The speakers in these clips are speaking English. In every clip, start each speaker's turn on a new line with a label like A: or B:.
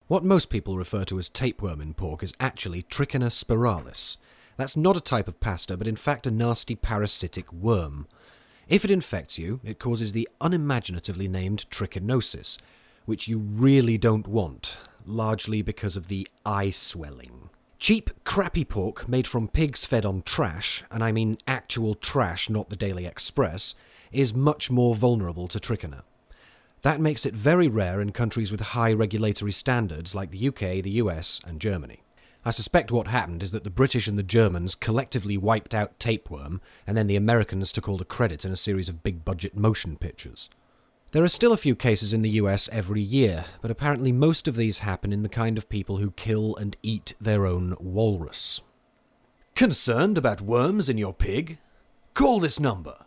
A: What most people refer to as tapeworm in pork is actually Trichina spiralis. That's not a type of pasta, but in fact a nasty parasitic worm. If it infects you, it causes the unimaginatively named trichinosis, which you really don't want, largely because of the eye swelling. Cheap, crappy pork made from pigs fed on trash, and I mean actual trash, not the Daily Express, is much more vulnerable to trichina. That makes it very rare in countries with high regulatory standards like the UK, the US, and Germany. I suspect what happened is that the British and the Germans collectively wiped out tapeworm, and then the Americans took all the credit in a series of big-budget motion pictures. There are still a few cases in the US every year, but apparently most of these happen in the kind of people who kill and eat their own walrus. Concerned about worms in your pig? Call this number.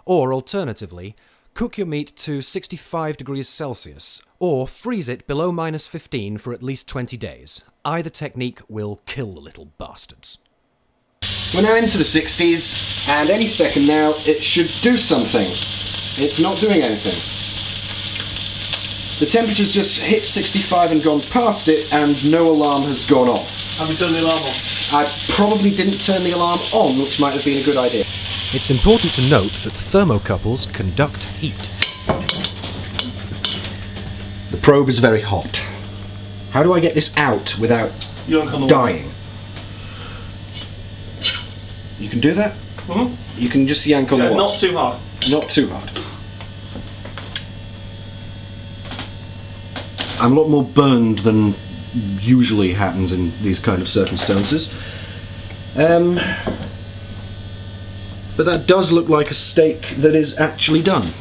A: Or alternatively, cook your meat to 65 degrees Celsius, or freeze it below -15 for at least 20 days. Either technique will kill the little bastards.
B: We're now into the 60s, and any second now it should do something. It's not doing anything. The temperature's just hit 65 and gone past it, and no alarm has gone off.
C: Have you turned the alarm on?
B: I probably didn't turn the alarm on, which might have been a good idea.
A: It's important to note that thermocouples conduct heat.
B: The probe is very hot. How do I get this out without dying? You can do that?
C: Mm-hmm.
B: You can just yank on the wall.
C: Not too hard.
B: Not too hard. I'm a lot more burned than usually happens in these kind of circumstances. But that does look like a steak that is actually done.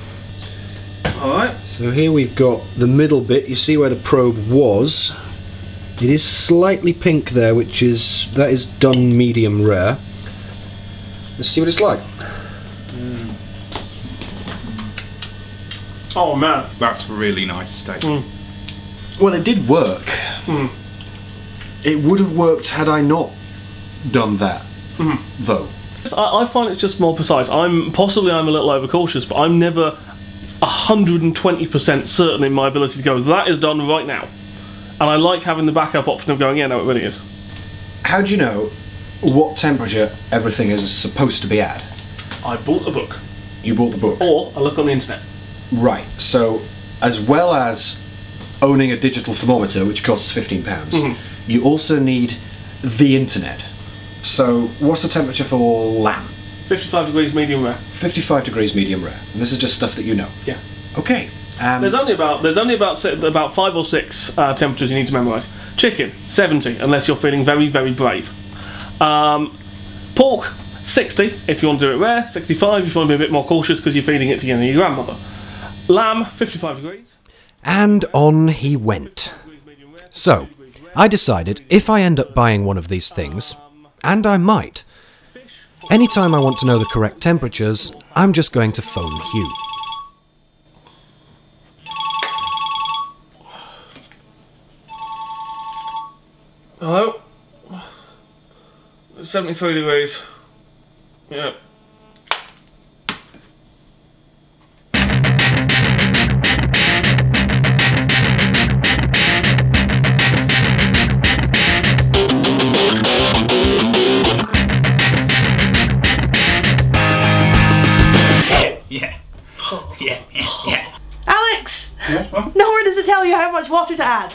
C: Alright.
B: So here we've got the middle bit. You see where the probe was. It is slightly pink there, that is done medium rare. Let's see what it's like.
C: Oh man.
D: That's a really nice steak.
B: Well, it did work. It would have worked had I not done that, though.
C: I find it's just more precise. I'm a little overcautious, but I'm never 120% certain in my ability to go, that is done right now. And I like having the backup option of going, yeah, no, it really is.
B: How do you know what temperature everything is supposed to be at?
C: I bought the book.
B: You bought the book?
C: Or I look on the internet.
B: Right, so as well as owning a digital thermometer, which costs £15, you also need the internet. So what's the temperature for lamb?
C: 55 degrees medium rare.
B: 55 degrees medium rare. And this is just stuff that you know?
C: Yeah.
B: Okay.
C: There's only about 5 or 6 temperatures you need to memorise. Chicken, 70, unless you're feeling very, very brave. Pork, 60 if you want to do it rare, 65 if you want to be a bit more cautious because you're feeding it to your grandmother. Lamb, 55 degrees.
A: And on he went. So, I decided if I end up buying one of these things, and I might, anytime I want to know the correct temperatures, I'm just going to phone Hugh.
C: Hello? 73 degrees. Yeah.
E: Alex! Nowhere does it tell you how much water to add?